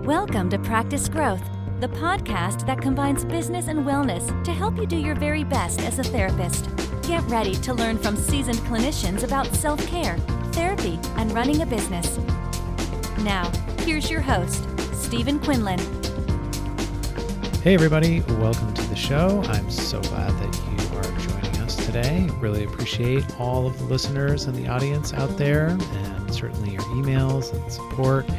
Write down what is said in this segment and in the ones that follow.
Welcome to Practice Growth, the podcast that combines business and wellness to help you do your very best as a therapist. Get ready to learn from seasoned clinicians about self-care, therapy, and running a business. Now, here's your host, Stephen Quinlan. Hey everybody, welcome to the show. I'm so glad that you are joining us today. Really appreciate all of the listeners and the audience out there, and certainly your emails and support.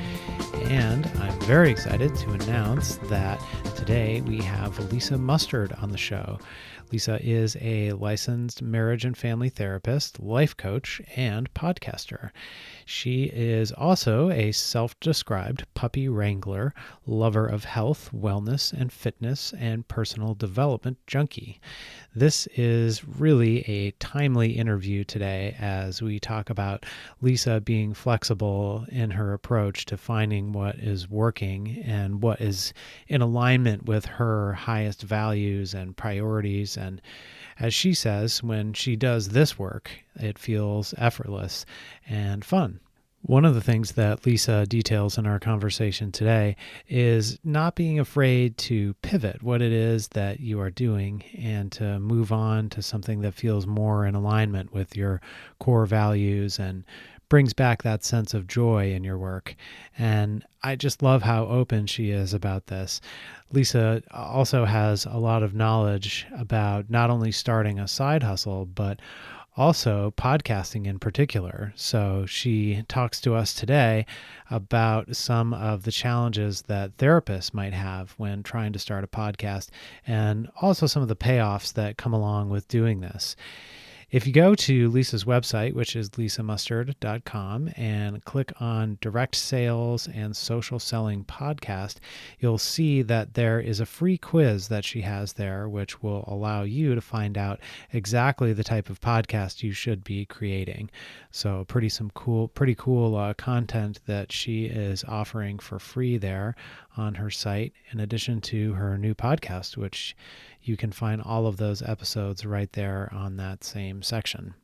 And I'm very excited to announce that today we have Lisa Mustard on the show. Lisa is a licensed marriage and family therapist, life coach, and podcaster. She is also a self-described puppy wrangler, lover of health, wellness, and fitness, and personal development junkie. This is really a timely interview today as we talk about Lisa being flexible in her approach to finding what is working and what is in alignment with her highest values and priorities. And as she says, when she does this work, it feels effortless and fun. One of the things that Lisa details in our conversation today is not being afraid to pivot what it is that you are doing and to move on to something that feels more in alignment with your core values and brings back that sense of joy in your work. And I just love how open she is about this. Lisa also has a lot of knowledge about not only starting a side hustle, but also podcasting in particular. So she talks to us today about some of the challenges that therapists might have when trying to start a podcast, and also some of the payoffs that come along with doing this. If you go to Lisa's website, which is lisamustard.com, and click on Direct Sales and Social Selling Podcast, you'll see that there is a free quiz that she has there, which will allow you to find out exactly the type of podcast you should be creating. So pretty cool content that she is offering for free there on her site, in addition to her new podcast, which you can find all of those episodes right there on that same section.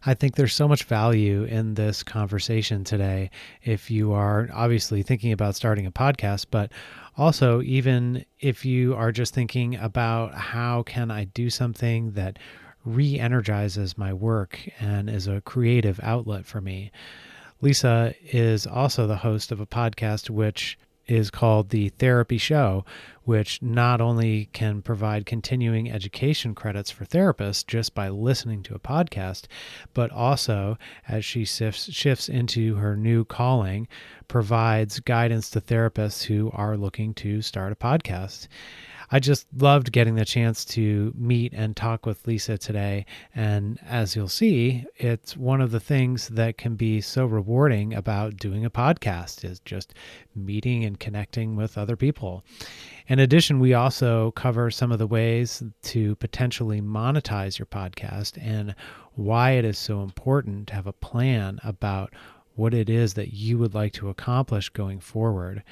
I think there's so much value in this conversation today if you are obviously thinking about starting a podcast, but also even if you are just thinking about how can I do something that re-energizes my work and is a creative outlet for me. Lisa is also the host of a podcast which is called The Therapy Show, which not only can provide continuing education credits for therapists just by listening to a podcast, but also, as she shifts into her new calling, provides guidance to therapists who are looking to start a podcast. I just loved getting the chance to meet and talk with Lisa today. And as you'll see, it's one of the things that can be so rewarding about doing a podcast is just meeting and connecting with other people. In addition, we also cover some of the ways to potentially monetize your podcast and why it is so important to have a plan about what it is that you would like to accomplish going forward.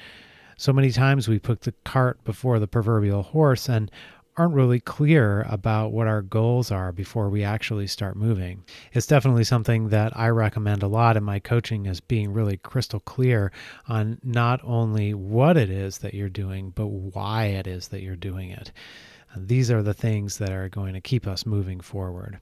So many times we put the cart before the proverbial horse and aren't really clear about what our goals are before we actually start moving. It's definitely something that I recommend a lot in my coaching, is being really crystal clear on not only what it is that you're doing, but why it is that you're doing it. These are the things that are going to keep us moving forward.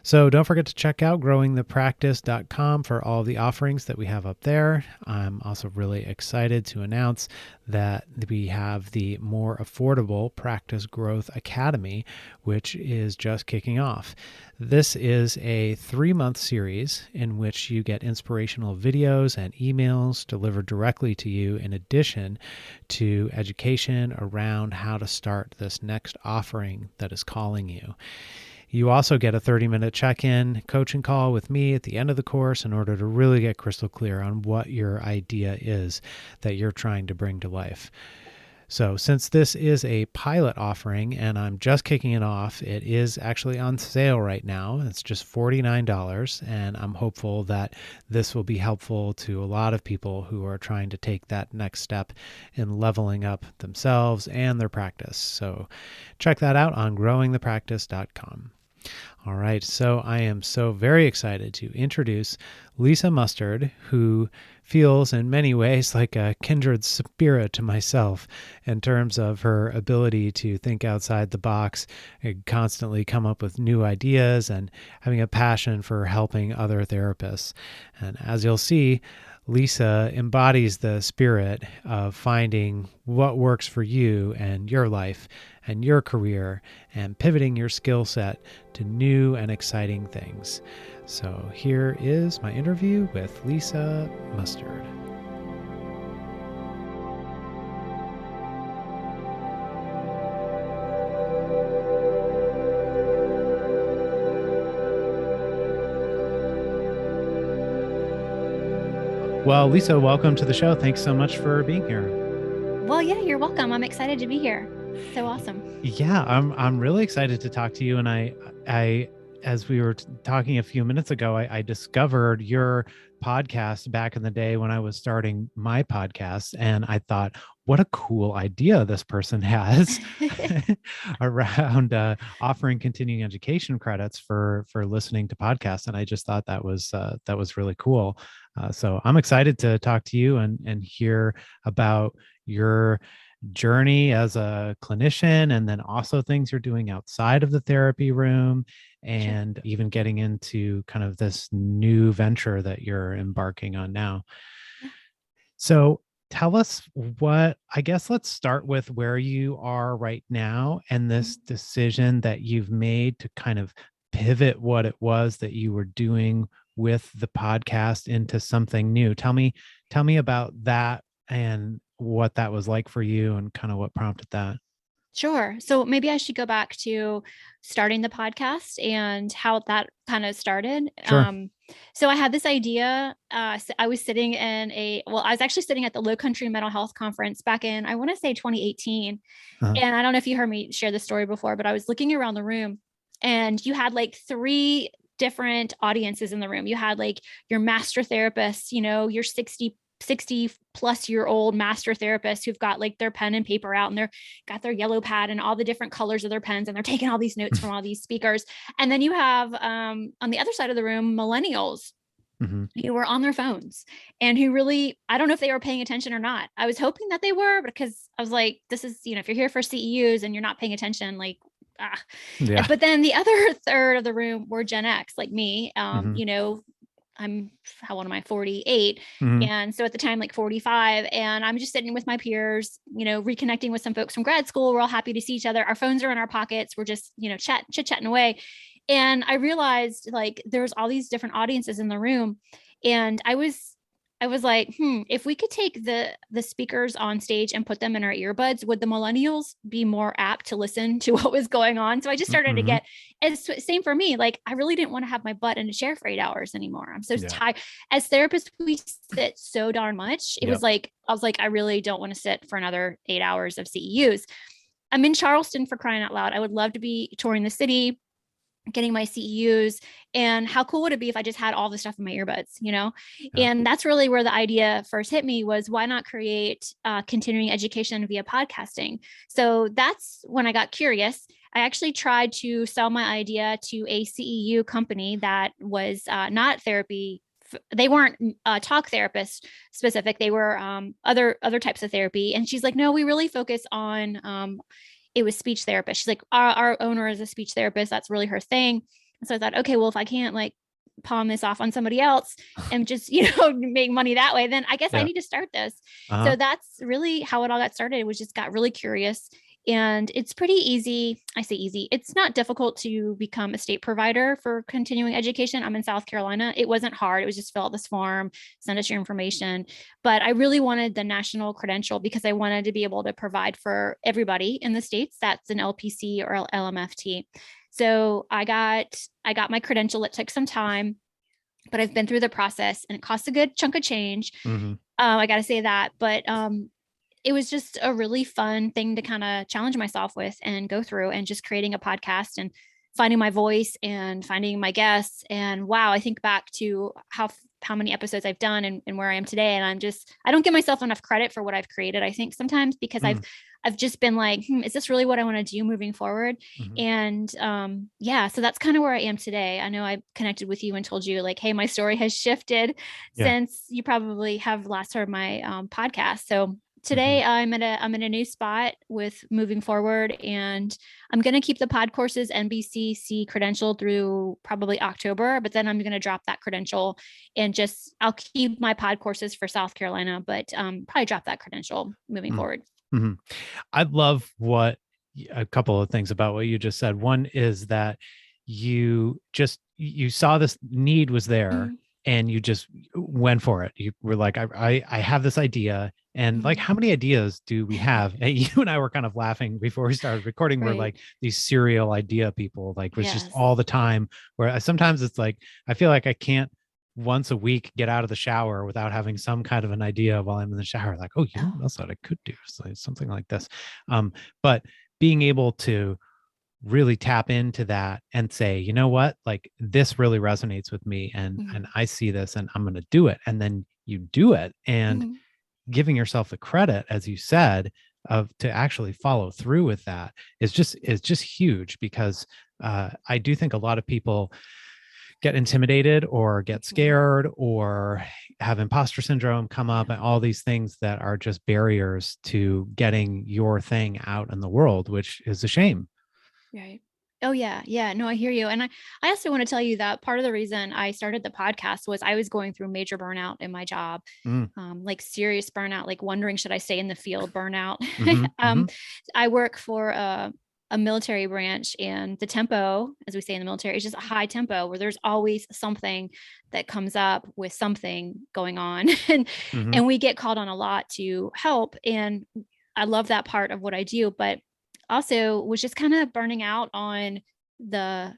So don't forget to check out growingthepractice.com for all the offerings that we have up there. I'm also really excited to announce that we have the more affordable Practice Growth Academy, which is just kicking off. This is a 3-month series in which you get inspirational videos and emails delivered directly to you, in addition to education around how to start this next offering that is calling you. You also get a 30-minute check-in coaching call with me at the end of the course in order to really get crystal clear on what your idea is that you're trying to bring to life. So since this is a pilot offering and I'm just kicking it off, it is actually on sale right now. It's just $49, and I'm hopeful that this will be helpful to a lot of people who are trying to take that next step in leveling up themselves and their practice. So check that out on growingthepractice.com. All right. So I am so very excited to introduce Lisa Mustard, who feels in many ways like a kindred spirit to myself in terms of her ability to think outside the box and constantly come up with new ideas and having a passion for helping other therapists. And as you'll see, Lisa embodies the spirit of finding what works for you and your life and your career and pivoting your skill set to new and exciting things. So here is my interview with Lisa Mustard. Well, Lisa, welcome to the show. Thanks so much for being here. Well, yeah, you're welcome. I'm excited to be here. So awesome. Yeah, I'm really excited to talk to you. And I as we were talking a few minutes ago, I discovered your podcast back in the day when I was starting my podcast, and I thought, what a cool idea this person has around offering continuing education credits for listening to podcasts. And I just thought that was really cool. So I'm excited to talk to you and hear about your journey as a clinician, and then also things you're doing outside of the therapy room, and even getting into kind of this new venture that you're embarking on now. Yeah. So tell us I guess let's start with where you are right now and this decision that you've made to kind of pivot what it was that you were doing with the podcast into something new. Tell me about that and what that was like for you and kind of what prompted that. Sure. So maybe I should go back to starting the podcast and how that kind of started. Sure. So I had this idea. I was sitting I was actually sitting at the Low Country Mental Health Conference back in, I want to say 2018. Uh-huh. And I don't know if you heard me share the story before, but I was looking around the room and you had like 3 different audiences in the room. You had like your master therapists, your 60 plus year old master therapists who've got like their pen and paper out and they're got their yellow pad and all the different colors of their pens. And they're taking all these notes from all these speakers. And then you have, on the other side of the room, millennials who were on their phones and who really, I don't know if they were paying attention or not. I was hoping that they were, because I was like, this is, if you're here for CEUs and you're not paying attention, like, Yeah. But then the other third of the room were Gen X, like me. How old am I? 48. And so at the time, like 45, and I'm just sitting with my peers, reconnecting with some folks from grad school. We're all happy to see each other. Our phones are in our pockets. We're just, chit-chatting away. And I realized like there's all these different audiences in the room. And I was like, if we could take the speakers on stage and put them in our earbuds, would the millennials be more apt to listen to what was going on? So I just started to get, same for me. Like, I really didn't want to have my butt in a chair for 8 hours anymore. I'm so tired. As therapists, we sit so darn much. It was like, I was like, I really don't want to sit for another 8 hours of CEUs. I'm in Charleston, for crying out loud. I would love to be touring the city, getting my CEUs. And how cool would it be if I just had all the stuff in my earbuds, And that's really where the idea first hit me, was why not create continuing education via podcasting? So that's when I got curious. I actually tried to sell my idea to a CEU company that was not therapy. They weren't talk therapist specific. They were other types of therapy. And she's like, no, we really focus on it was speech therapist. She's like, our owner is a speech therapist. That's really her thing. And so I thought, okay, well, if I can't like palm this off on somebody else and just, make money that way, then I guess I need to start this. So that's really how it all got started. It was just got really curious. And it's pretty easy. I say easy. It's not difficult to become a state provider for continuing education. I'm in South Carolina. It wasn't hard. It was just fill out this form, send us your information. But I really wanted the national credential because I wanted to be able to provide for everybody in the States. That's an LPC or LMFT. So I got my credential. It took some time, but I've been through the process and it costs a good chunk of change. I got to say that, but it was just a really fun thing to kind of challenge myself with and go through, and just creating a podcast and finding my voice and finding my guests. And wow, I think back to how how many episodes I've done and where I am today. And I don't give myself enough credit for what I've created, I think sometimes, because I've just been like, is this really what I want to do moving forward? And so that's kind of where I am today. I know I connected with you and told you like, hey, my story has shifted since you probably have last heard my podcast. So today I'm in a new spot with moving forward, and I'm going to keep the pod courses NBCC credential through probably October, but then I'm going to drop that credential and I'll keep my pod courses for South Carolina, but probably drop that credential moving forward. I love a couple of things about what you just said. One is that you saw this need was there and you just went for it. You were like, I have this idea. And like, how many ideas do we have? And you and I were kind of laughing before we started recording. We're like these serial idea people, like it's just all the time, where sometimes it's like, I feel like I can't once a week get out of the shower without having some kind of an idea while I'm in the shower, like, oh, you know what else that I could do? So something like this. But being able to really tap into that and say, you know what, like this really resonates with me, and I see this and I'm going to do it. And then you do it, and giving yourself the credit, as you said, to actually follow through with that is just huge, because I do think a lot of people get intimidated or get scared or have imposter syndrome come up, and all these things that are just barriers to getting your thing out in the world, which is a shame. Right. Oh yeah. Yeah. No, I hear you. And I also want to tell you that part of the reason I started the podcast was I was going through major burnout in my job, like serious burnout, like wondering, should I stay in the field burnout? I work for a military branch, and the tempo, as we say in the military, is just a high tempo where there's always something that comes up with something going on. And we get called on a lot to help. And I love that part of what I do, but also was just kind of burning out on the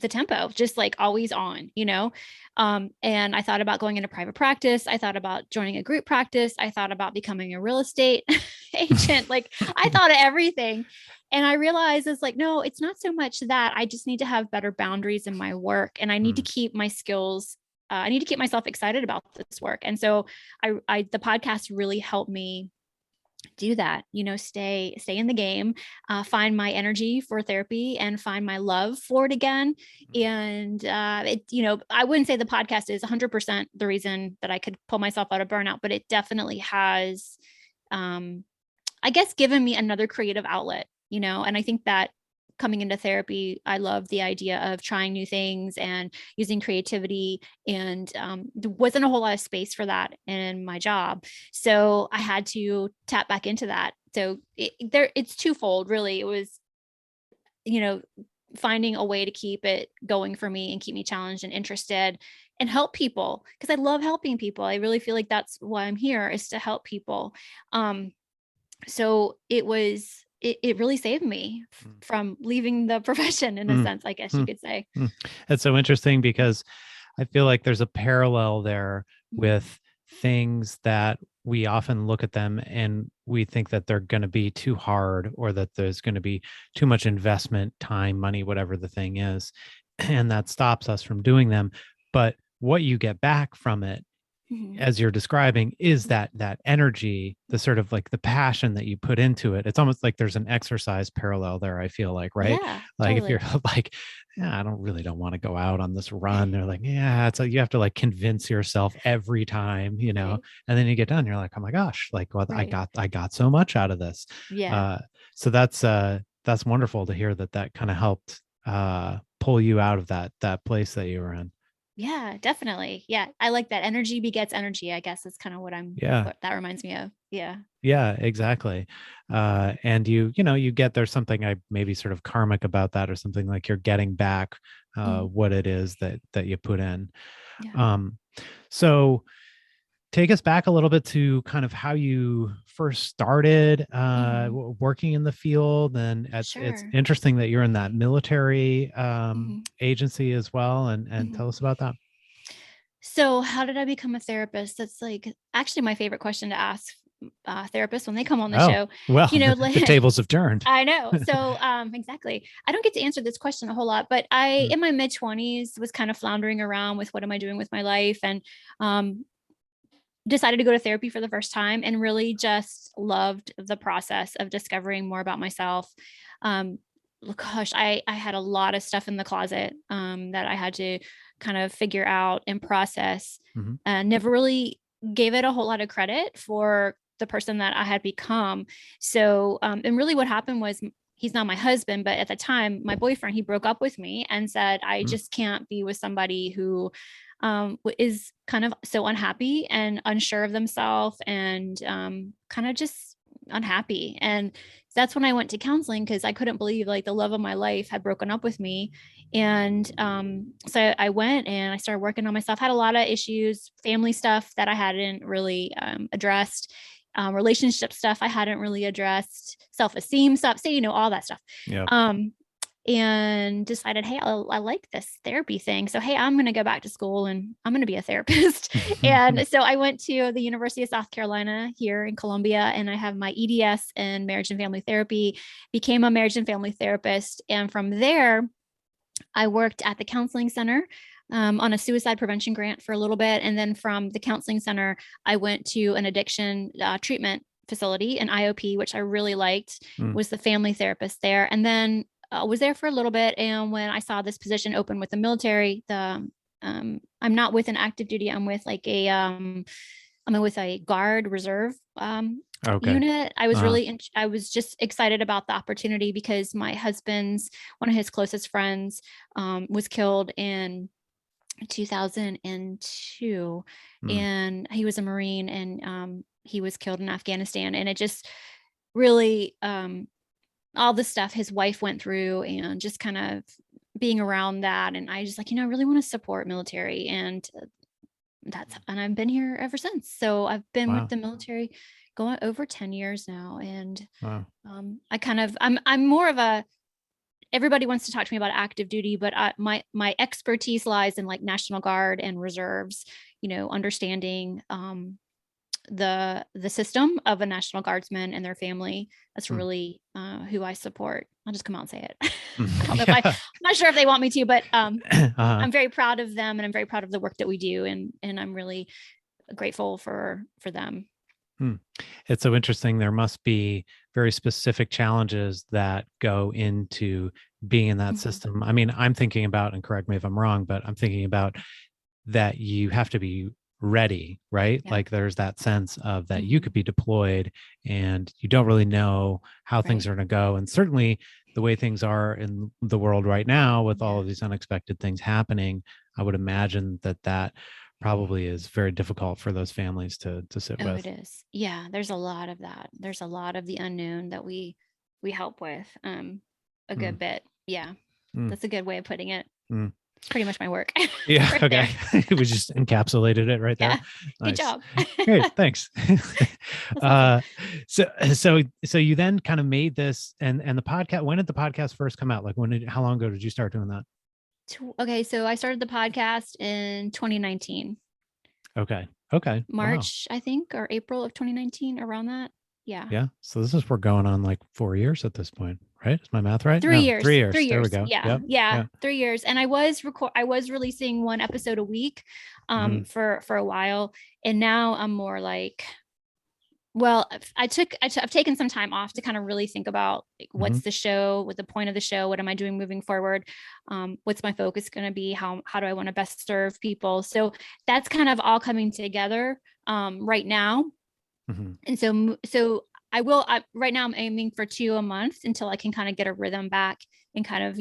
tempo, just like always on, and I thought about going into private practice. I thought about joining a group practice. I thought about becoming a real estate agent. Like I thought of everything. And I realized it's like, no, it's not so much that. I just need to have better boundaries in my work, and I need to keep my skills. I need to keep myself excited about this work. And so the podcast really helped me do that, stay in the game, find my energy for therapy and find my love for it again. And I wouldn't say the podcast is 100% the reason that I could pull myself out of burnout, but it definitely has, I guess, given me another creative outlet, and I think that coming into therapy, I love the idea of trying new things and using creativity, and there wasn't a whole lot of space for that in my job. So I had to tap back into that. So it's twofold, really. It was, finding a way to keep it going for me and keep me challenged and interested and help people, because I love helping people. I really feel like that's why I'm here, is to help people. So it really saved me from leaving the profession, in a sense, I guess you could say. That's so interesting, because I feel like there's a parallel there with things that we often look at them and we think that they're going to be too hard, or that there's going to be too much investment, time, money, whatever the thing is. And that stops us from doing them. But what you get back from it, as you're describing, is that energy, the sort of like the passion that you put into it. It's almost like there's an exercise parallel there, I feel like, right? Yeah, like totally. If you're like, I don't want to go out on this run. They're like, it's like you have to like convince yourself every time, and then you get done, you're like, oh my gosh, like, well, I got so much out of this. So that's wonderful to hear that kind of helped pull you out of that place that you were in. Yeah, definitely. Yeah. I like that. Energy begets energy, I guess is kind of what that reminds me of. Yeah. Yeah, exactly. And you get, there's something maybe sort of karmic about that, or something like you're getting back what it is that you put in. Yeah. So take us back a little bit to kind of how you first started working in the field. And it's interesting that you're in that military agency as well. And tell us about that. So how did I become a therapist? That's like actually my favorite question to ask therapists when they come on the show. Well, the tables have turned. I know. So exactly. I don't get to answer this question a whole lot, but I, in my mid-20s, was kind of floundering around with what am I doing with my life, and decided to go to therapy for the first time, and really just loved the process of discovering more about myself. Gosh, I had a lot of stuff in the closet that I had to kind of figure out and process. Never really gave it a whole lot of credit for the person that I had become. So, and really what happened was, he's not my husband, but at the time, my boyfriend, he broke up with me and said, I just can't be with somebody who is kind of so unhappy and unsure of themselves, and kind of just unhappy. And that's when I went to counseling, because I couldn't believe like the love of my life had broken up with me. And so I went and I started working on myself. Had a lot of issues, family stuff that I hadn't really addressed, relationship stuff I hadn't really addressed, self-esteem stuff, so all that stuff. And decided, hey, I like this therapy thing. So, hey, I'm going to go back to school and I'm going to be a therapist. And so I went to the University of South Carolina here in Columbia, and I have my EDS in marriage and family therapy, became a marriage and family therapist. And from there, I worked at the counseling center on a suicide prevention grant for a little bit. And then from the counseling center, I went to an addiction treatment facility, an IOP, which I really liked, was the family therapist there. And then was there for a little bit. And when I saw this position open with the military, I'm not with an active duty. I'm with like I'm with a guard reserve unit. I was I was just excited about the opportunity, because my husband's, one of his closest friends was killed in 2002, and he was a Marine, and he was killed in Afghanistan. And it just really, all the stuff his wife went through, and just kind of being around that. And I just like, I really want to support military, and I've been here ever since. So I've been with the military going over 10 years now. And I'm more of a, everybody wants to talk to me about active duty, but my expertise lies in like National Guard and reserves, understanding the system of a National Guardsman and their family. That's really who I support. I'll just come out and say it. I don't know if I'm not sure if they want me to, but I'm very proud of them, and I'm very proud of the work that we do, and I'm really grateful for them. It's so interesting. There must be very specific challenges that go into being in that system. I mean, I'm thinking about, and correct me if I'm wrong, but I'm thinking about that you have to be ready, right? Like there's that sense of that you could be deployed and you don't really know how things are going to go. And certainly the way things are in the world right now, with all of these unexpected things happening, I would imagine that probably is very difficult for those families to sit with. It is. Yeah. There's a lot of that. There's a lot of the unknown that we help with a good bit. Yeah. That's a good way of putting it. It's pretty much my work. Yeah. Right. Okay. We just encapsulated it right there. Yeah. Nice. Good job. Great. Thanks. So you then kind of made this and the podcast. When did the podcast first come out? Like how long ago did you start doing that? Okay. So I started the podcast in 2019. Okay. March, I think, or April of 2019, around that. Yeah. Yeah. So we're going on like 4 years at this point, right? Is my math right? 3 years. 3 years. 3 years. There we go. Yeah. Yeah. 3 years. And I was releasing one episode a week for a while. And now I'm more like, well, I've taken some time off to kind of really think about like, what's the show, what the point of the show, what am I doing moving forward? What's my focus going to be? How do I want to best serve people? So that's kind of all coming together right now. And so right now I'm aiming for 2 a month until I can kind of get a rhythm back and kind of,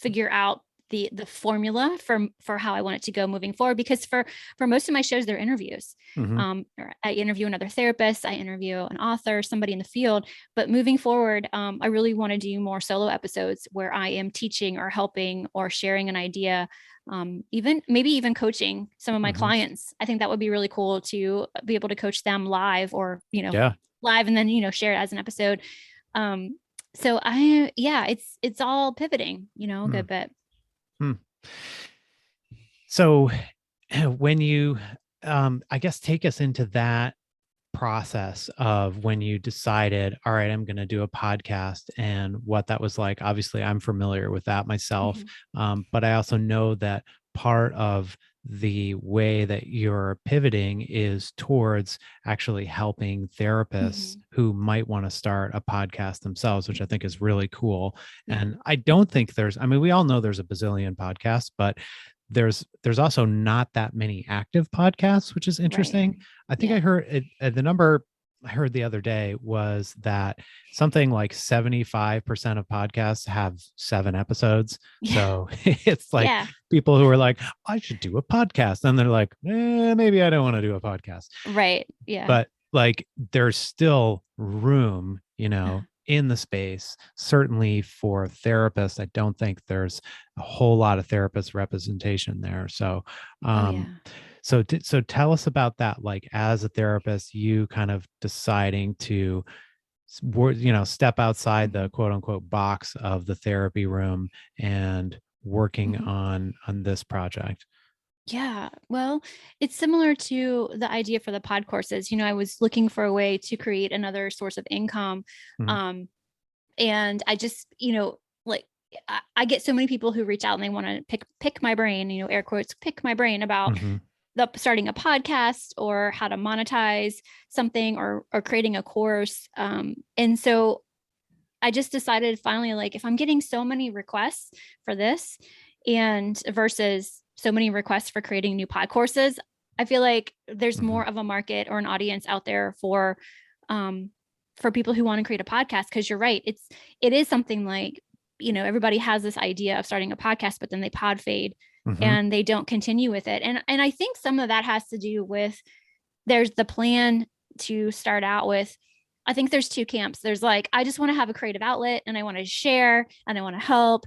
figure out the formula for how I want it to go moving forward. Because for most of my shows, they're interviews. I interview another therapist, I interview an author, somebody in the field, but moving forward, I really want to do more solo episodes where I am teaching or helping or sharing an idea. Maybe even coaching some of my clients. I think that would be really cool to be able to coach them live or, live and then, share it as an episode. So it's all pivoting, a good bit. So when you, I guess, take us into that process of when you decided, all right, I'm going to do a podcast, and what that was like. Obviously, I'm familiar with that myself, but I also know that part of the way that you're pivoting is towards actually helping therapists who might want to start a podcast themselves, which I think is really cool. Yeah. And I don't think I mean, we all know there's a bazillion podcasts, but there's also not that many active podcasts, which is interesting. Right. I think I heard it, the number I heard the other day was that something like 75% of podcasts have 7 episodes. Yeah. So it's like people who are like, I should do a podcast. And they're like, maybe I don't want to do a podcast. Right. Yeah. But like, there's still room, you know, in the space, certainly for therapists. I don't think there's a whole lot of therapist representation there. So, so tell us about that. Like, as a therapist, you kind of deciding to, you know, step outside the quote unquote box of the therapy room and working on this project. Yeah, well, it's similar to the idea for the pod courses. You know, I was looking for a way to create another source of income. And I just, you know, like I get so many people who reach out and they want to pick my brain, you know, air quotes, pick my brain about starting a podcast or how to monetize something or creating a course. And so I just decided finally, like, if I'm getting so many requests for this and versus so many requests for creating new pod courses, I feel like there's more of a market or an audience out there for people who want to create a podcast. Cause you're right. It is something like, you know, everybody has this idea of starting a podcast, but then they pod fade and they don't continue with it. And I think some of that has to do with, there's the plan to start out with. I think there's 2 camps. There's like, I just want to have a creative outlet and I want to share and I want to help.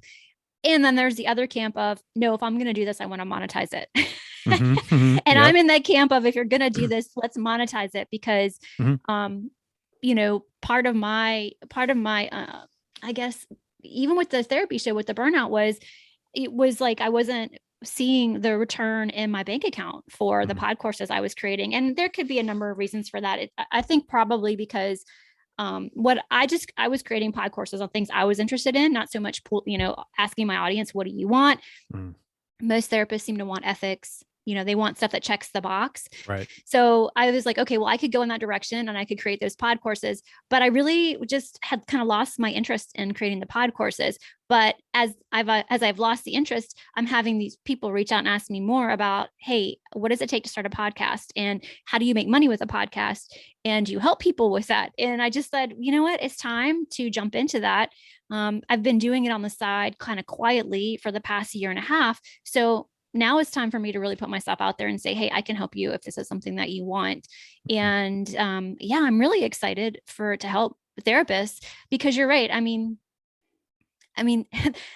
And then there's the other camp of, no, if I'm going to do this, I want to monetize it. And I'm in that camp of, if you're going to do this, let's monetize it, because, you know, part of my, I guess, even with the therapy show, with the burnout it was like, I wasn't seeing the return in my bank account for the pod courses I was creating. And there could be a number of reasons for that. I think probably because I was creating pod courses on things I was interested in, not so much, you know, asking my audience, what do you want? Most therapists seem to want ethics. You know, they want stuff that checks the box. Right. So I was like, okay, well, I could go in that direction and I could create those pod courses, but I really just had kind of lost my interest in creating the pod courses. But as I've lost the interest, I'm having these people reach out and ask me more about, hey, what does it take to start a podcast? And how do you make money with a podcast? And do you help people with that? And I just said, you know what, it's time to jump into that. I've been doing it on the side kind of quietly for the past 1.5 years. So now it's time for me to really put myself out there and say, hey, I can help you if this is something that you want. And I'm really excited to help therapists, because you're right. I mean,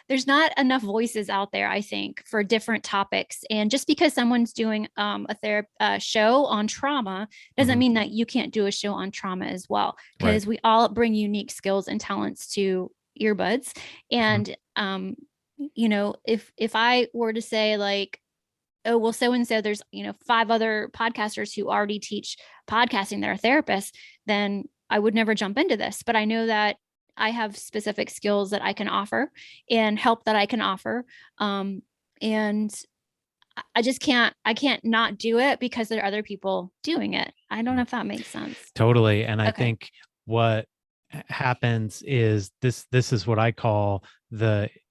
there's not enough voices out there, I think, for different topics. And just because someone's doing a show on trauma doesn't mean that you can't do a show on trauma as well, because we all bring unique skills and talents to earbuds. And you know, if I were to say like, oh, well, so-and-so, there's, you know, 5 other podcasters who already teach podcasting that are therapists, then I would never jump into this. But I know that I have specific skills that I can offer and help that I can offer. And I can't not do it because there are other people doing it. I don't know if that makes sense. Totally. And I think what happens is this is what I call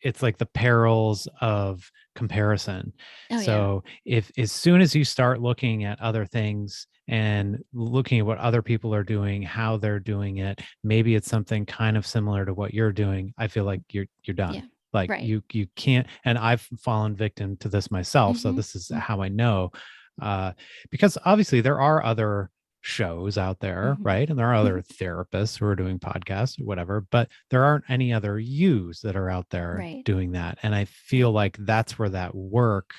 it's like the perils of comparison. So if, as soon as you start looking at other things and looking at what other people are doing, how they're doing it, maybe it's something kind of similar to what you're doing, I feel like you're done. Like you can't, and I've fallen victim to this myself. So this is how I know, because obviously there are other shows out there, right? And there are other therapists who are doing podcasts or whatever, but there aren't any other yous that are out there doing that. And I feel like that's where that work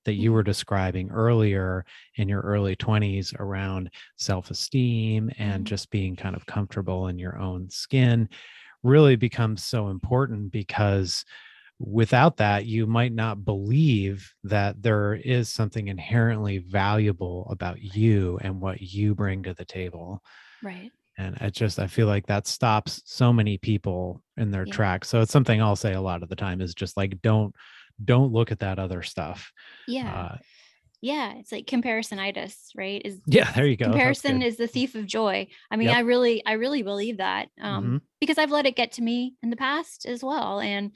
that you were describing earlier in your early 20s around self-esteem and just being kind of comfortable in your own skin really becomes so important, because without that, you might not believe that there is something inherently valuable about you and what you bring to the table. Right. And I feel like that stops so many people in their tracks. So it's something I'll say a lot of the time is just like, don't look at that other stuff. Yeah. It's like comparisonitis, right? There you go. Comparison is the thief of joy. I mean, Yep. I really believe that, because I've let it get to me in the past as well. And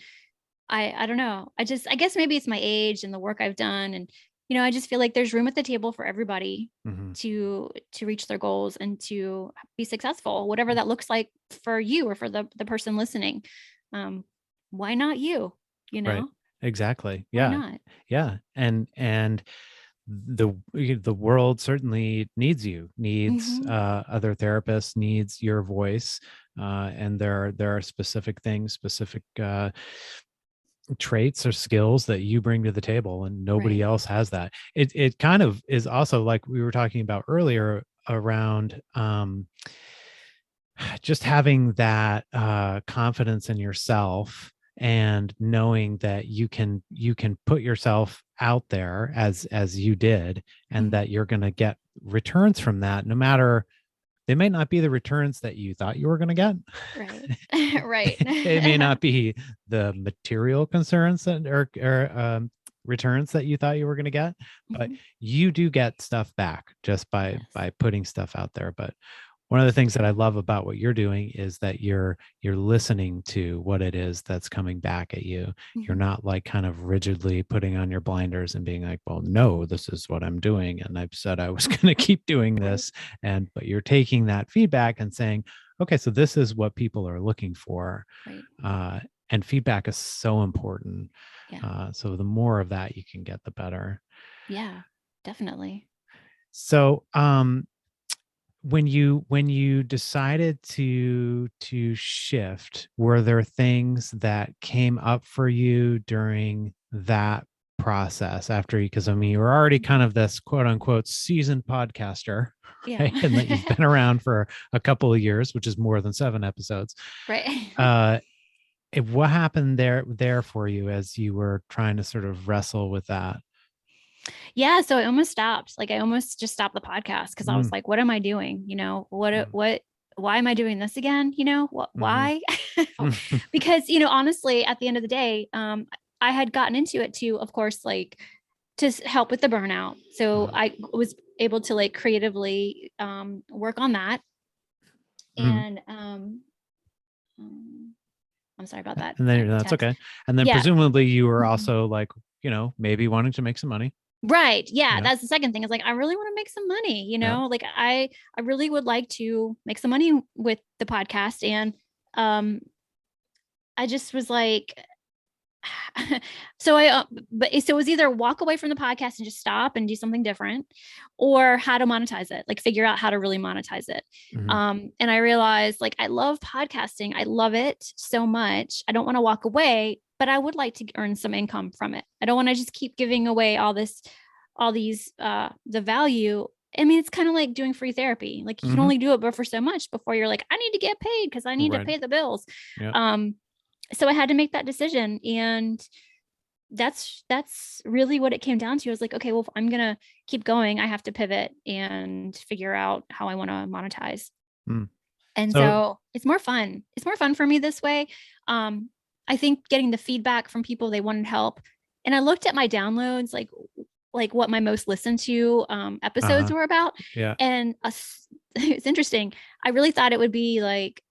I don't know. I guess maybe it's my age and the work I've done. And, I just feel like there's room at the table for everybody to reach their goals and to be successful, whatever that looks like for you or for the person listening. Why not you? Right. Exactly. Why not? Yeah. And the world certainly needs other therapists, needs your voice. And there are specific things, specific traits or skills that you bring to the table, and nobody else has that. It kind of is also like we were talking about earlier around just having that confidence in yourself and knowing that you can put yourself out there as you did, and that you're going to get returns from that, no matter, they may not be the returns that you thought you were going to get. Right. Right. It may not be the material concerns that or returns that you thought you were going to get, but you do get stuff back just by putting stuff out there. But one of the things that I love about what you're doing is that you're listening to what it is that's coming back at you. You're not like kind of rigidly putting on your blinders and being like, well, no, this is what I'm doing, and I've said I was going to keep doing this. But you're taking that feedback and saying, okay, so this is what people are looking for. Right. And feedback is so important. Yeah. So the more of that you can get, the better. Yeah, definitely. So, when you decided to shift, were there things that came up for you during that process after you, because I mean, you were already kind of this quote unquote seasoned podcaster, right? And that you've been around for a couple of years, which is more than 7 episodes. Right. What happened there for you as you were trying to sort of wrestle with that? Yeah. So I almost stopped. Like I almost just stopped the podcast because I was like, what am I doing? Why am I doing this again? Why? Because, honestly, at the end of the day, I had gotten into it to, of course, like to help with the burnout. So I was able to like creatively work on that. And I'm sorry about that. And then that's okay. And then presumably you were also like, maybe wanting to make some money. Right. Yeah. That's the second thing. Is like, I really want to make some money, like I really would like to make some money with the podcast. And I just was like, so it was either walk away from the podcast and just stop and do something different, or how to monetize it, like figure out how to really monetize it. And I realized like, I love podcasting. I love it so much. I don't want to walk away, but I would like to earn some income from it. I don't want to just keep giving away the value. I mean, it's kind of like doing free therapy. Like you can only do it but for so much before you're like, I need to get paid because I need to pay the bills. So I had to make that decision, and that's really what it came down to. I was like, okay, well, if I'm going to keep going, I have to pivot and figure out how I want to monetize. And so it's more fun. It's more fun for me this way. I think getting the feedback from people, they wanted help. And I looked at my downloads, like what my most listened to episodes were about. And it's interesting. I really thought it would be like,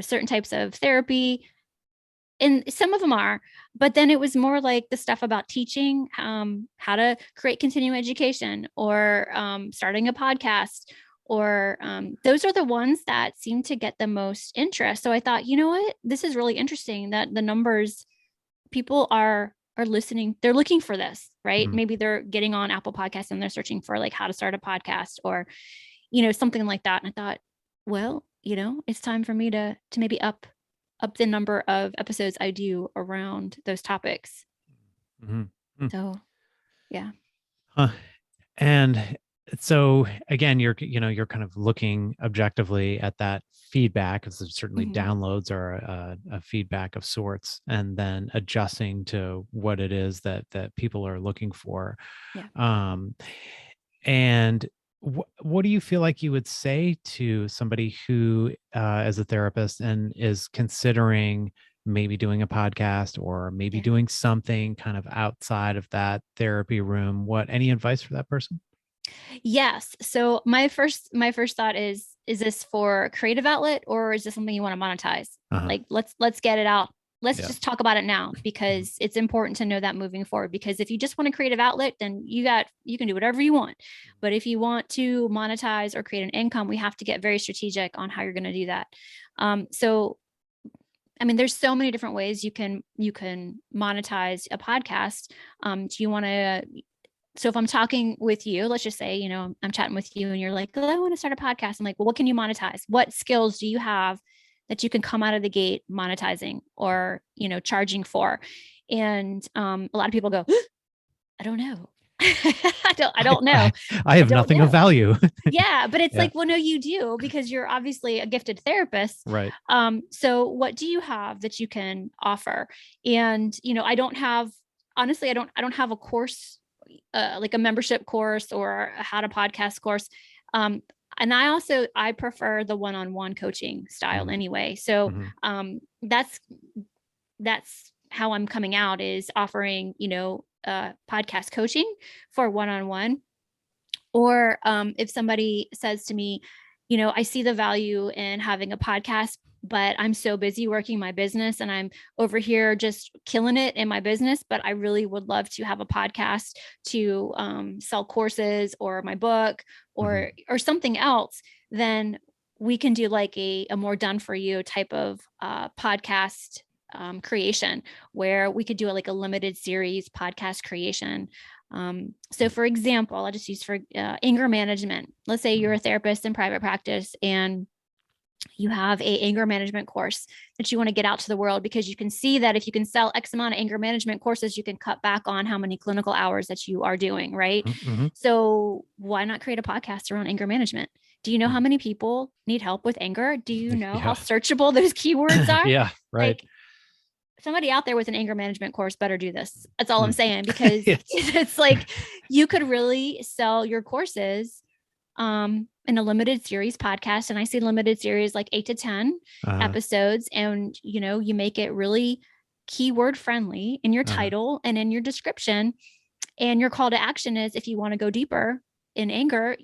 certain types of therapy, and some of them are, but then it was more like the stuff about teaching, how to create continuing education, or starting a podcast, or those are the ones that seem to get the most interest. So I thought, you know what, this is really interesting that the numbers, people are listening. They're looking for this, right? Maybe they're getting on Apple Podcasts and they're searching for like how to start a podcast, or, something like that. And I thought, well, it's time for me to maybe up the number of episodes I do around those topics. So, yeah. And So again, you're kind of looking objectively at that feedback, because certainly Mhm. downloads are a feedback of sorts, and then adjusting to what it is that people are looking for. Yeah. Um, and what do you feel like you would say to somebody who, as a therapist, and is considering maybe doing a podcast or maybe Yeah. doing something kind of outside of that therapy room? Any advice for that person? Yes. So my first thought is this for creative outlet, or is this something you want to monetize? Uh-huh. Like let's get it out. Let's Yeah. just talk about it now, because it's important to know that moving forward. Because if you just want a creative outlet, then you can do whatever you want. But if you want to monetize or create an income, we have to get very strategic on how you're going to do that. So I mean, there's so many different ways you can monetize a podcast. Do you want to? So if I'm talking with you, let's just say, I'm chatting with you and you're like, oh, I want to start a podcast. I'm like, well, what can you monetize? What skills do you have that you can come out of the gate monetizing or, charging for? And a lot of people go, I don't know. I don't know. I have don't nothing of know. value. Yeah, but it's Yeah. like, well, no, you do, because you're obviously a gifted therapist. Right. So what do you have that you can offer? And, honestly, I don't have a course, like a membership course or a how to podcast course. And I prefer the one-on-one coaching style anyway. So, that's how I'm coming out, is offering, podcast coaching for one-on-one. Or if somebody says to me, I see the value in having a podcast, but I'm so busy working my business and I'm over here just killing it in my business, but I really would love to have a podcast to sell courses or my book or something else, then we can do like a more done for you type of podcast creation, where we could do like a limited series podcast creation. So for example, I'll just use for anger management. Let's say you're a therapist in private practice and you have a anger management course that you want to get out to the world, because you can see that if you can sell X amount of anger management courses, you can cut back on how many clinical hours that you are doing. Right. So why not create a podcast around anger management? Do you know how many people need help with anger? Do you know how searchable those keywords are? Yeah. Right. Like, somebody out there with an anger management course better do this. That's all I'm saying, because it's like you could really sell your courses in a limited series podcast. And I see limited series like 8 to 10 episodes. And, you make it really keyword friendly in your title and in your description. And your call to action is, if you want to go deeper in anger,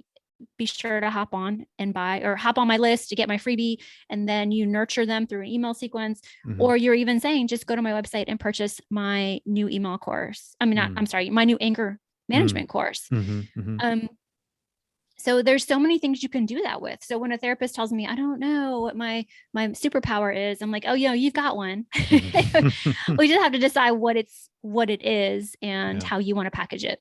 be sure to hop on my list to get my freebie. And then you nurture them through an email sequence, or you're even saying, just go to my website and purchase my new email course. I mean, my new anger management course. So there's so many things you can do that with. So when a therapist tells me, I don't know what my superpower is, I'm like, oh, you've got one. We just have to decide what it is and how you want to package it.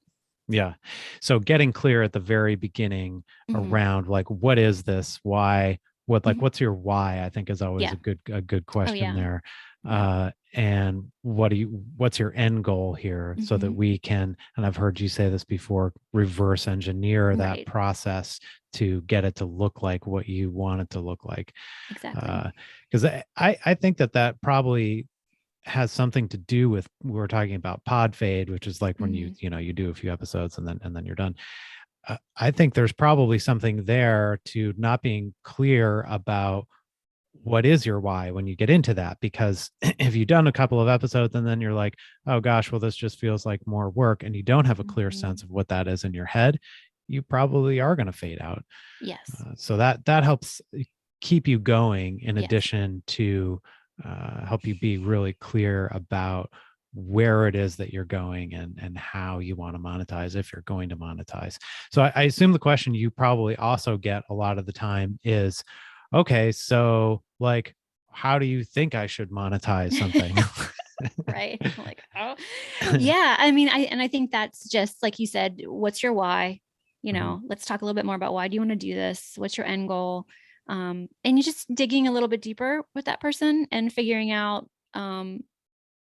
Yeah. So getting clear at the very beginning around like, what is this? Why? What's your why? I think is always a good question there. And what's your end goal here, so that we can, and I've heard you say this before, reverse engineer that process to get it to look like what you want it to look like. Exactly. Because I think that probably has something to do with, we were talking about pod fade, which is like when you do a few episodes and then you're done. I think there's probably something there to not being clear about what is your why when you get into that, because if you've done a couple of episodes and then you're like, oh gosh, well, this just feels like more work, and you don't have a clear sense of what that is in your head, you probably are going to fade out. Yes. So that helps keep you going, in addition to help you be really clear about where it is that you're going and how you want to monetize, if you're going to monetize. So I assume the question you probably also get a lot of the time is, okay, so like, how do you think I should monetize something? Right. I'm like, oh, yeah. I mean, I think that's just like you said, what's your why? Let's talk a little bit more about, why do you want to do this? What's your end goal? And you just digging a little bit deeper with that person and figuring out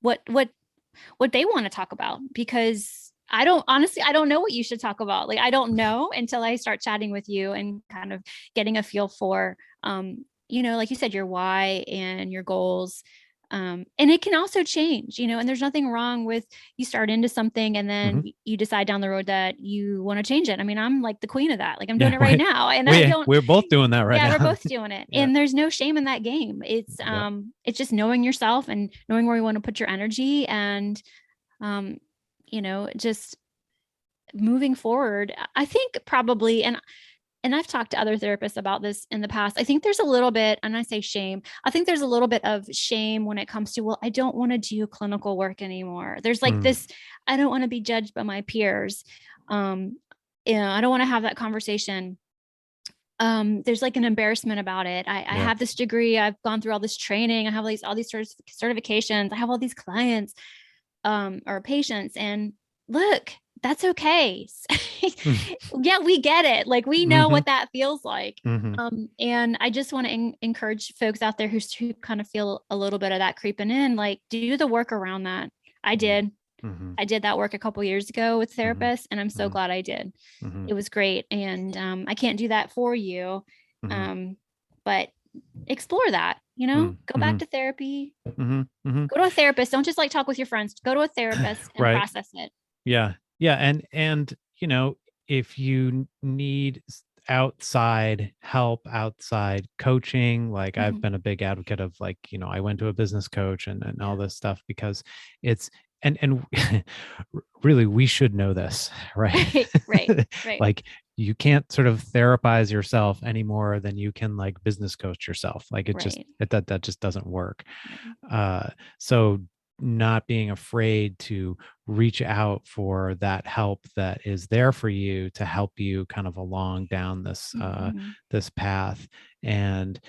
what they want to talk about, because I don't know what you should talk about. Like, I don't know until I start chatting with you and kind of getting a feel for, like you said, your why and your goals. And it can also change, and there's nothing wrong with you start into something and then you decide down the road that you want to change it. I mean, I'm like the queen of that. Like I'm doing it right now. And we're both doing that right now. Yeah, we're both doing it. And there's no shame in that game. It's just knowing yourself and knowing where you want to put your energy and, just moving forward. I think probably, and I've talked to other therapists about this in the past. I think there's a little bit, and I say shame, I think there's a little bit of shame when it comes to, well, I don't want to do clinical work anymore. There's like this, I don't want to be judged by my peers. I don't want to have that conversation. There's like an embarrassment about it. I have this degree. I've gone through all this training. I have all these certifications. I have all these clients, or patients, and look, that's okay. Yeah, we get it. Like we know what that feels like. And I just want to encourage folks out there who kind of feel a little bit of that creeping in, like do the work around that. I did. I did that work a couple years ago with therapists, and I'm so glad I did. It was great. And I can't do that for you. But explore that, go back to therapy, go to a therapist. Don't just like talk with your friends, go to a therapist and process it. Yeah. And, if you need outside help, outside coaching, like I've been a big advocate of like, I went to a business coach and all this stuff because it's, and really, we should know this, right? Right. Like you can't sort of therapize yourself any more than you can like business coach yourself. Like that just doesn't work. So not being afraid to reach out for that help that is there for you to help you kind of along down this this path. And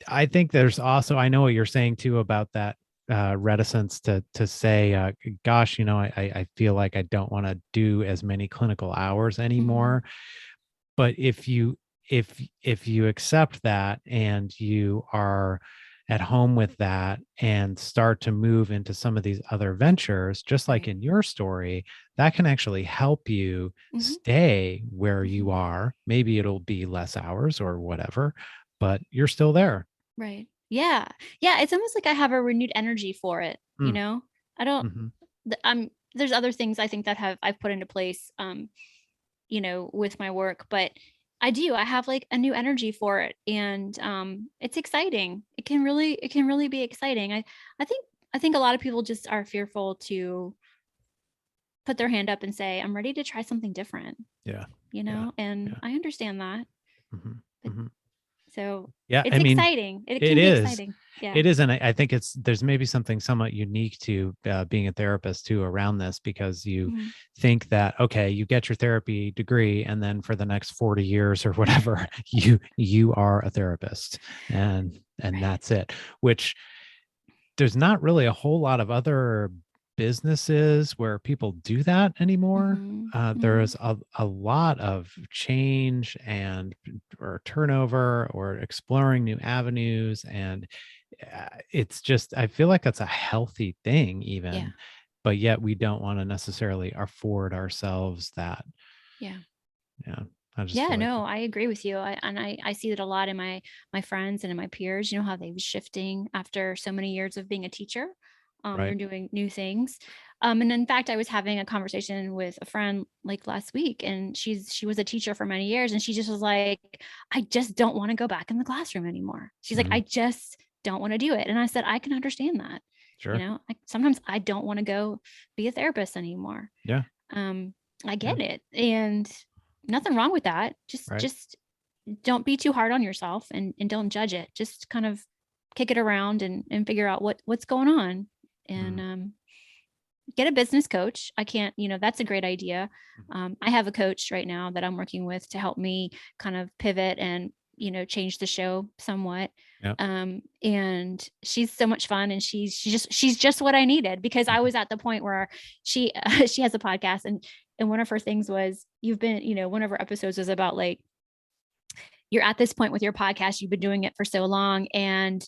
I think there's also, I know what you're saying too about that reticence to say, gosh, I feel like I don't want to do as many clinical hours anymore. But if you accept that and you are at home with that and start to move into some of these other ventures, just like in your story, that can actually help you stay where you are. Maybe it'll be less hours or whatever, but you're still there. Right. Yeah. Yeah. It's almost like I have a renewed energy for it. I don't, there's other things I think that I've put into place, with my work, but I have like a new energy for it. And, it's exciting. It can really be exciting. I think a lot of people just are fearful to put their hand up and say, I'm ready to try something different. Yeah. I understand that. So yeah, it's exciting. It can be exciting. Yeah, it is. And I think there's maybe something somewhat unique to being a therapist too around this, because you think that, okay, you get your therapy degree and then for the next 40 years or whatever, you are a therapist and that's it, which there's not really a whole lot of other businesses where people do that anymore. There's a lot of change or turnover or exploring new avenues. And it's just, I feel like that's a healthy thing even, but yet we don't want to necessarily afford ourselves that. I agree with you. I see that a lot in my friends and in my peers, how they was shifting after so many years of being a teacher. They're doing new things. And in fact, I was having a conversation with a friend like last week, and she was a teacher for many years. And she just was like, I just don't want to go back in the classroom anymore. She's like, I just don't want to do it. And I said, I can understand that. Sure. Sometimes I don't want to go be a therapist anymore. Yeah. I get it. And nothing wrong with that. Just don't be too hard on yourself and don't judge it. Just kind of kick it around and figure out what's going on. And get a business coach. I can't, that's a great idea. I have a coach right now that I'm working with to help me kind of pivot and, change the show somewhat. Yep. And she's so much fun, and she's just what I needed, because I was at the point where she has a podcast, and one of her things was, one of her episodes was about like, you're at this point with your podcast, you've been doing it for so long, and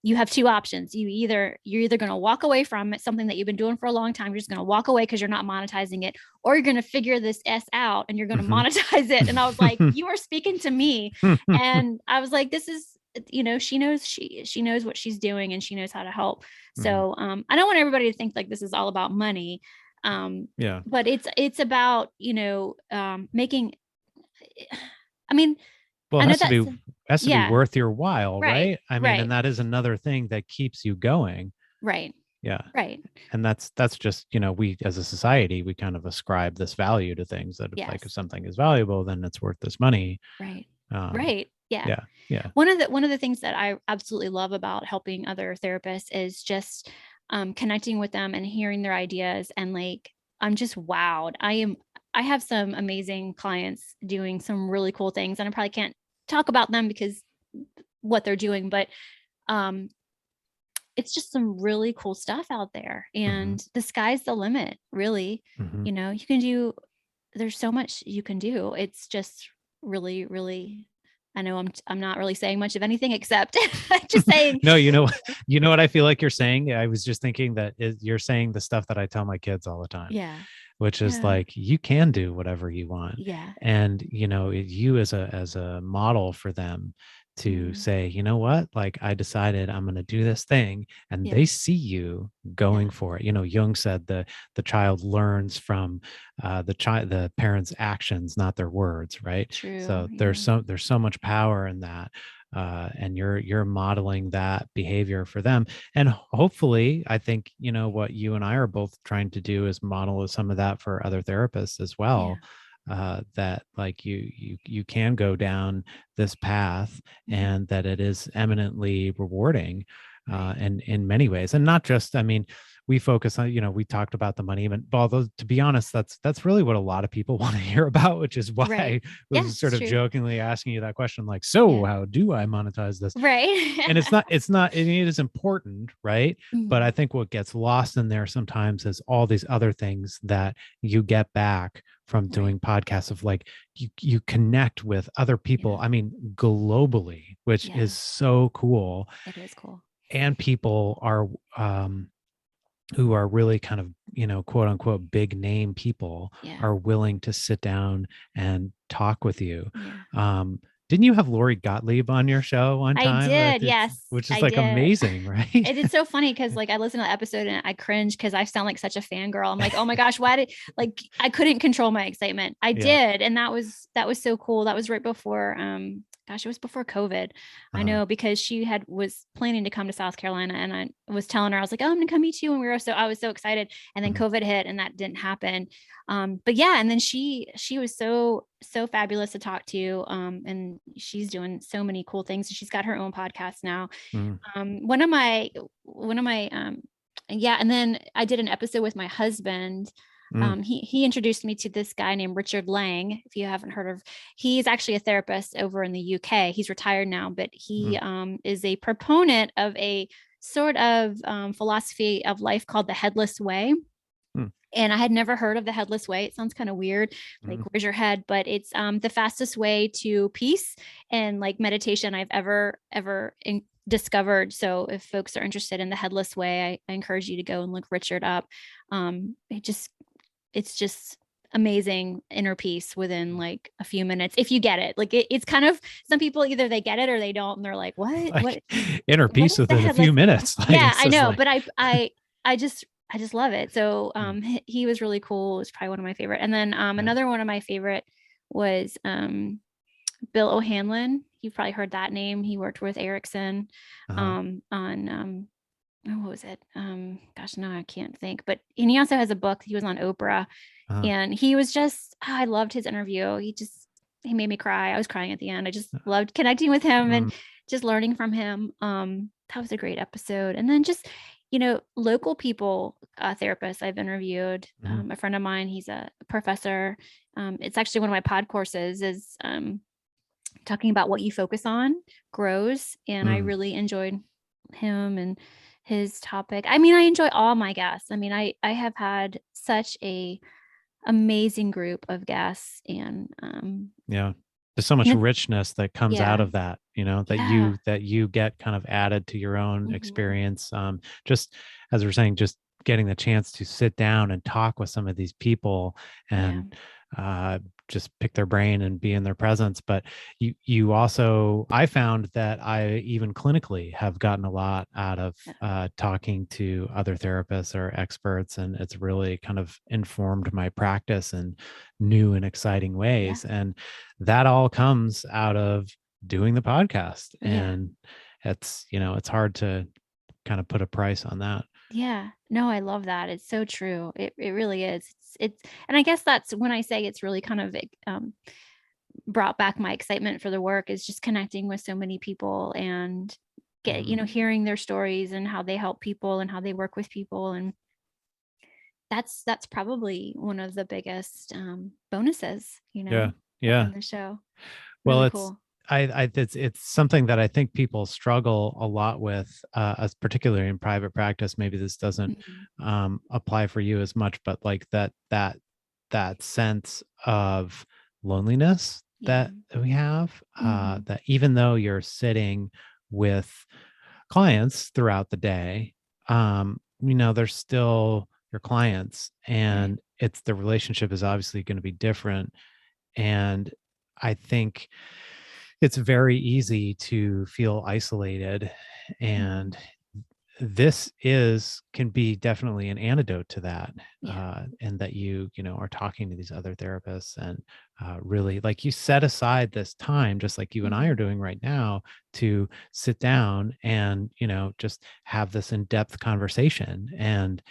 you have two options. You're either going to walk away from it, something that you've been doing for a long time. You're just going to walk away because you're not monetizing it, or you're going to figure this S out and you're going to monetize it. And I was like, you are speaking to me. And I was like, this is, she knows what she's doing and she knows how to help. So, I don't want everybody to think like this is all about money. But it's about, making, I mean, well, it has to be worth your while, right? I mean, right. and that is another thing that keeps you going. Right. Yeah. Right. And that's just, we as a society, we kind of ascribe this value to things that if something is valuable, then it's worth this money. Right. Right. Yeah. Yeah. One of the things that I absolutely love about helping other therapists is just connecting with them and hearing their ideas. And like, I'm just wowed. I have some amazing clients doing some really cool things, and I probably can't talk about them because what they're doing, but it's just some really cool stuff out there, and the sky's the limit, really. You can do, there's so much you can do. It's just really, really, I know I'm not really saying much of anything except just saying. No, you know what I feel like you're saying? I was just thinking that you're saying the stuff that I tell my kids all the time. Yeah. Which is like, you can do whatever you want. Yeah. And, you as a model for them to say, you know what, like, I decided I'm going to do this thing, and they see you going for it. Jung said the child learns from the parents' actions, not their words. Right. True. So there's so much power in that. And you're modeling that behavior for them. And hopefully, I think, what you and I are both trying to do is model some of that for other therapists as well. That like you can go down this path, and that it is eminently rewarding and in many ways. And not just, I mean, we focus on, we talked about the money, but although, to be honest, that's really what a lot of people want to hear about, which is why I was sort of jokingly asking you that question, like, so how do I monetize this? Right. And it is important, right? But I think what gets lost in there sometimes is all these other things that you get back from doing podcasts, of like, you connect with other people, I mean, globally, which is so cool. It is cool. And people are, who are really kind of, quote unquote, big name people are willing to sit down and talk with you. Didn't you have Lori Gottlieb on your show one time? I did, yes. Which is amazing, right? It is so funny because like I listened to the episode and I cringe because I sound like such a fangirl. I'm like, oh my gosh, why did I couldn't control my excitement. I did. And that was so cool. That was right before it was before COVID. I know, because she was planning to come to South Carolina, and I was telling her, I was like, oh, I'm gonna come meet you. And I was so excited. And then COVID hit and that didn't happen. But yeah, and then she was so fabulous to talk to. And she's doing so many cool things. She's got her own podcast now. One of my, and then I did an episode with my husband. He introduced me to this guy named Richard Lang. If you haven't heard of, he's actually a therapist over in the UK. He's retired now, but he is a proponent of a sort of philosophy of life called the Headless Way. And I had never heard of the Headless Way. It sounds kind of weird, like where's your head? But it's the fastest way to peace and like meditation I've ever discovered. So if folks are interested in the Headless Way, I encourage you to go and look Richard up. It's just amazing inner peace within like a few minutes. If you get it, like it's kind of, some people either they get it or they don't. And they're like, what inner peace within a few minutes. Like, yeah, I know. But I just love it. So, he was really cool. It's probably one of my favorite. And then, another one of my favorite was, Bill O'Hanlon. You've probably heard that name. He worked with Erickson, on, what was it? Gosh, no, I can't think. But and he also has a book. He was on Oprah, and he was just, I loved his interview. He made me cry. I was crying at the end. I just loved connecting with him and just learning from him. That was a great episode. And then just, local people, therapists I've interviewed. A friend of mine, he's a professor. It's actually one of my pod courses is talking about what you focus on grows. And I really enjoyed him and his topic. I mean, I enjoy all my guests. I mean, I have had such a amazing group of guests, and there's so much richness that comes out Yeah. of that, that you get kind of added to your own experience. Just as we're saying, just getting the chance to sit down and talk with some of these people and just pick their brain and be in their presence. But you also, I found that I even clinically have gotten a lot out of talking to other therapists or experts, and it's really kind of informed my practice in new and exciting ways. And that all comes out of doing the podcast. And it's, it's hard to kind of put a price on that. Yeah. No, I love that. It's so true. It really is. And I guess that's when I say it's really kind of brought back my excitement for the work, is just connecting with so many people and hearing their stories and how they help people and how they work with people. And that's probably one of the biggest bonuses, in the show. Well, Really it's cool. it's something that I think people struggle a lot with, as particularly in private practice. Maybe this doesn't apply for you as much, but like that sense of loneliness that we have, that even though you're sitting with clients throughout the day, they're still your clients, and it's the relationship is obviously going to be different. And I think it's very easy to feel isolated, and this can be definitely an antidote to that. And that you are talking to these other therapists, and really, like, you set aside this time, just like you and I are doing right now, to sit down and just have this in-depth conversation. And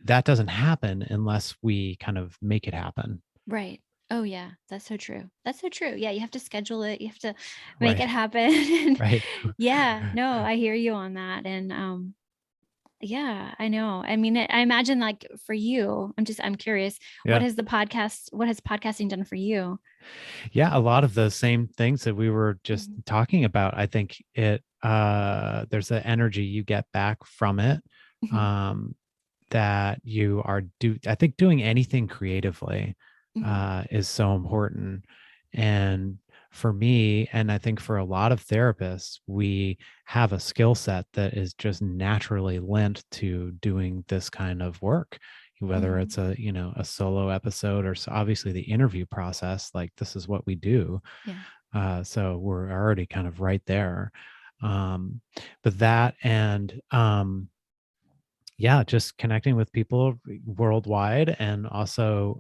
that doesn't happen unless we kind of make it happen. Right. Oh yeah, that's so true. That's so true. Yeah, you have to schedule it. You have to make it happen. Right. Yeah, no, I hear you on that. And yeah, I know. I mean, I imagine, like, for you, I'm curious, what has podcasting done for you? Yeah, a lot of the same things that we were just talking about. I think there's an energy you get back from it. That you are I think doing anything creatively is so important. And for me, and I think for a lot of therapists, we have a skill set that is just naturally lent to doing this kind of work, whether it's a solo episode, or obviously the interview process. Like, this is what we do. So we're already kind of right there. But that, and just connecting with people worldwide. And also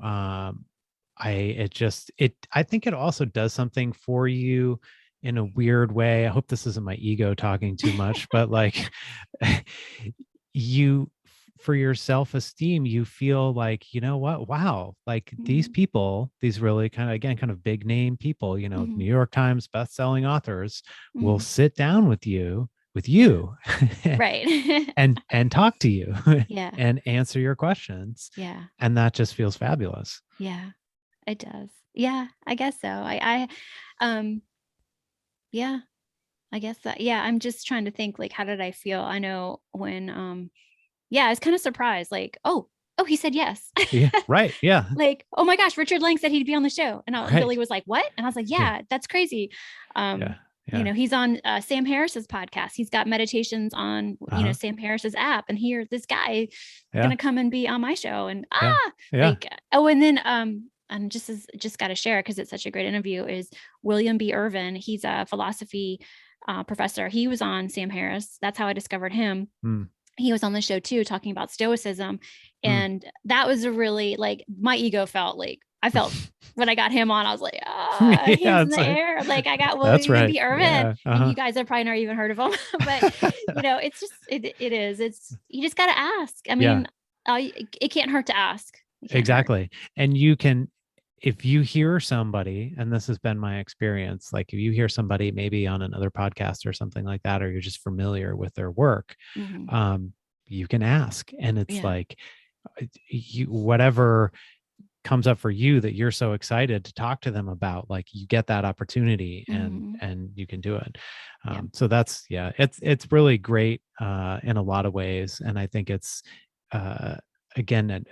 I think it also does something for you in a weird way. I hope this isn't my ego talking too much, but like, for your self-esteem, you feel like, what, wow, like these people, these really kind of big name people, New York Times best-selling authors will sit down with you right. and talk to you Yeah. and answer your questions. Yeah. And that just feels fabulous. Yeah, it does. Yeah, I guess so. Yeah, I guess that, I'm just trying to think, like, how did I feel? I know when, I was kind of surprised, like, oh, he said yes. Yeah. Right. Yeah. Like, oh my gosh, Richard Lang said he'd be on the show. And Billy was like, what? And I was like, that's crazy. He's on Sam Harris's podcast. He's got meditations on, Sam Harris's app. And here, this guy going to come and be on my show. And like, oh, and then, and just got to share, because it's such a great interview, is William B. Irvin. He's a philosophy professor. He was on Sam Harris. That's how I discovered him. He was on the show too, talking about Stoicism. And that was a really, like, my ego felt like, I felt when I got him on, I was like, hands in the air. Like, I got William B. Irvin, and you guys have probably never even heard of him, but it's just, it is, you just got to ask. I mean, it can't hurt to ask. Exactly. And you can, if you hear somebody, and this has been my experience, like if you hear somebody maybe on another podcast or something like that, or you're just familiar with their work, you can ask. And it's like, whatever comes up for you that you're so excited to talk to them about, like, you get that opportunity, and you can do it. So that's, it's really great in a lot of ways. And I think it's, again,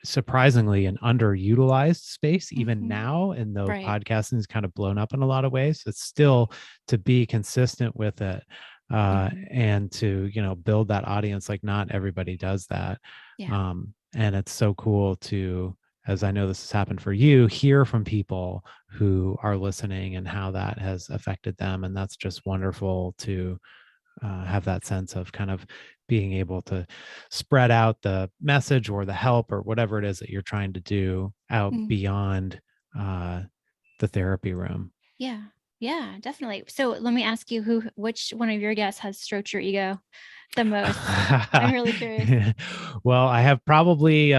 surprisingly an underutilized space even Mhm. now. And though Right. podcasting is kind of blown up in a lot of ways, it's still to be consistent with it Mhm. and to, build that audience. Like not everybody does that. Yeah. And it's so cool to, as I know this has happened for you, hear from people who are listening and how that has affected them. And that's just wonderful to have that sense of kind of being able to spread out the message or the help or whatever it is that you're trying to do out Mm. beyond the therapy room. Yeah. Yeah, definitely. So let me ask you, which one of your guests has stroked your ego the most? I'm really curious. Well, I have probably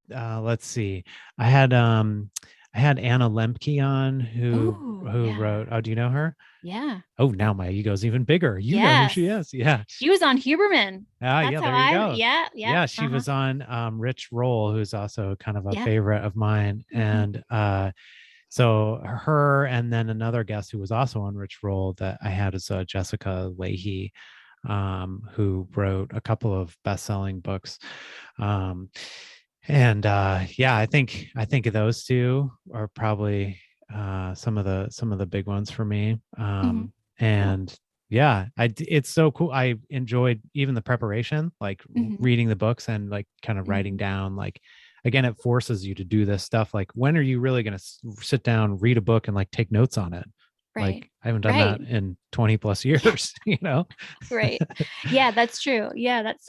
let's see. I had Anna Lemke on Oh, who yeah. wrote, oh, do you know her? Yeah. Oh, now my ego's even bigger. You know who Yes. she is. Yeah. She was on Huberman. Ah, That's yeah, how there you go. yeah, yeah. Yeah, she was on Rich Roll, who's also kind of a Yeah. favorite of mine. Mhm. And so her and then another guest who was also on Rich Roll that I had is Jessica Leahy, who wrote a couple of best-selling books. And yeah, I think those two are probably some of the big ones for me. Mhm. Cool. And yeah, it's so cool. I enjoyed even the preparation, like Mhm. reading the books and like kind of writing Mhm. down, like, again, it forces you to do this stuff. Like, when are you really going to sit down, read a book and like take notes on it? Right. Like, I haven't done Right. that in 20 plus Yeah. years, Right. Yeah, that's true. Yeah, that's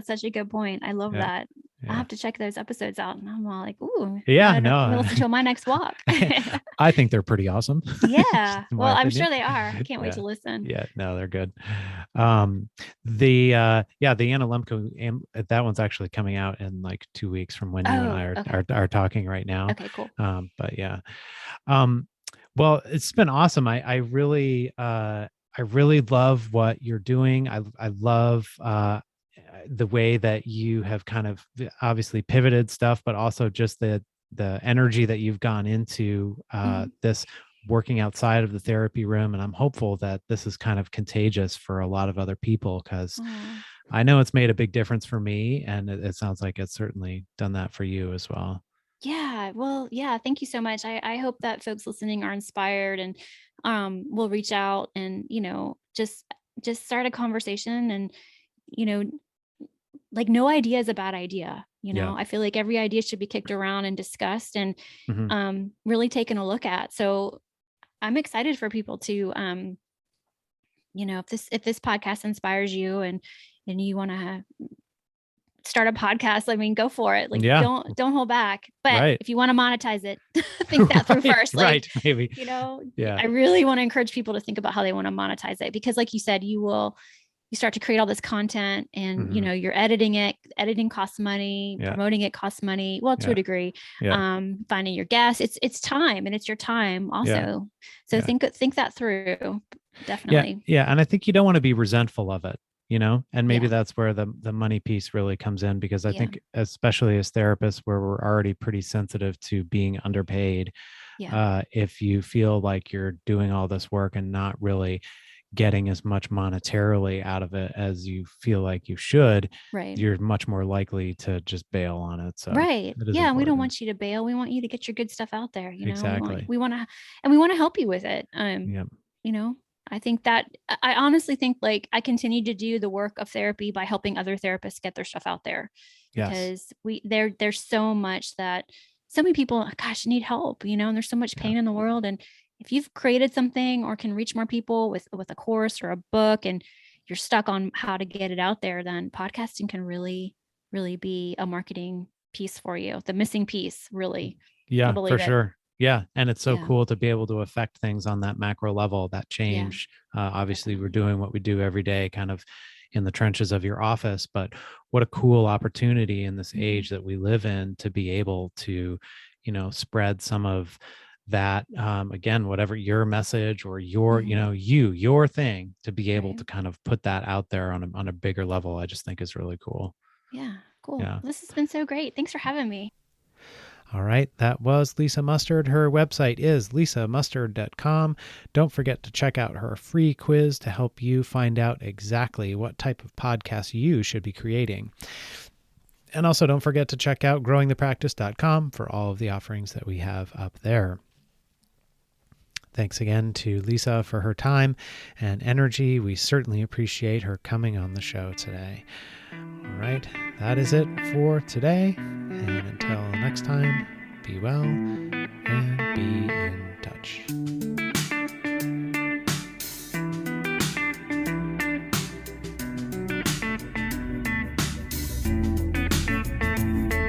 such a good point. I love Yeah. that. I'll Yeah. have to check those episodes out. And I'm all like, ooh, Yeah. I'm gonna No, listen to on my next walk. I think they're pretty awesome, Yeah. in Well, my I'm opinion. sure they are. I can't wait Yeah. to listen. Yeah. No, they're good. Um, the Anna Lemke, that one's actually coming out in like 2 weeks from when you and I Oh, okay. are talking right now. Okay, cool. But yeah. Um, well, it's been awesome. I really love what you're doing. I love the way that you have kind of obviously pivoted stuff, but also just the energy that you've gone into Mhm. this working outside of the therapy room. And I'm hopeful that this is kind of contagious for a lot of other people, because Aw. I know it's made a big difference for me, and it sounds like it's certainly done that for you as well. Yeah. Well, yeah, thank you so much. I hope that folks listening are inspired and will reach out and, just start a conversation and, you know, like no idea is a bad idea. Yeah. I feel like every idea should be kicked around and discussed and Hmm. really taken a look at. So I'm excited for people to if this podcast inspires you and you want to start a podcast, I mean, go for it. Like Yeah. don't hold back. But Right. if you want to monetize it, think that through Right. first. Like, Right. Maybe. Yeah. I really want to encourage people to think about how they want to monetize it because like you said, you start to create all this content and Hmm. you're editing it. Editing costs money, Yeah. promoting it costs money. Well, to a Yeah. degree. Yeah. Finding your guests, it's time and it's your time Yeah. also. So Yeah. think that through. Yeah. Definitely. Yeah. And I think you don't want to be resentful of it, and maybe Yeah. that's where the money piece really comes in, because I Yeah. think, especially as therapists, where we're already pretty sensitive to being underpaid, Yeah. if you feel like you're doing all this work and not really getting as much monetarily out of it as you feel like you should, Right. you're much more likely to just bail on it. So Right. it is Yeah. And we don't important. want you to bail. We want you to get your good stuff out there. Exactly. We want to help you with it. Yeah. You know, I think that I honestly think like I continue to do the work of therapy by helping other therapists get their stuff out there Yes. because there's so much that so many people, gosh, need help, and there's so much Yeah. pain in the world. And if you've created something or can reach more people with a course or a book and you're stuck on how to get it out there, then podcasting can really, really be a marketing piece for you. The missing piece, really. I Yeah, for believe it. sure. Yeah. And it's so Yeah. cool to be able to affect things on that macro level, that Yeah. change. Obviously, we're Definitely. doing what we do every day, kind of in the trenches of your office. But what a cool opportunity in this Mhm. age that we live in to be able to, spread some of that, again, whatever your message or your, Mhm. your thing, to be able Right. to kind of put that out there on a bigger level, I just think is really cool. Yeah. Cool. Yeah. This has been so great. Thanks for having me. All right, that was Lisa Mustard. Her website is lisamustard.com. Don't forget to check out her free quiz to help you find out exactly what type of podcast you should be creating. And also don't forget to check out growingthepractice.com for all of the offerings that we have up there. Thanks again to Lisa for her time and energy. We certainly appreciate her coming on the show today. All right, that is it for today. And until next time, be well and be in touch.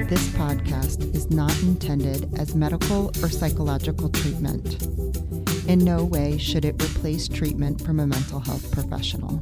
This podcast is not intended as medical or psychological treatment. In no way should it replace treatment from a mental health professional.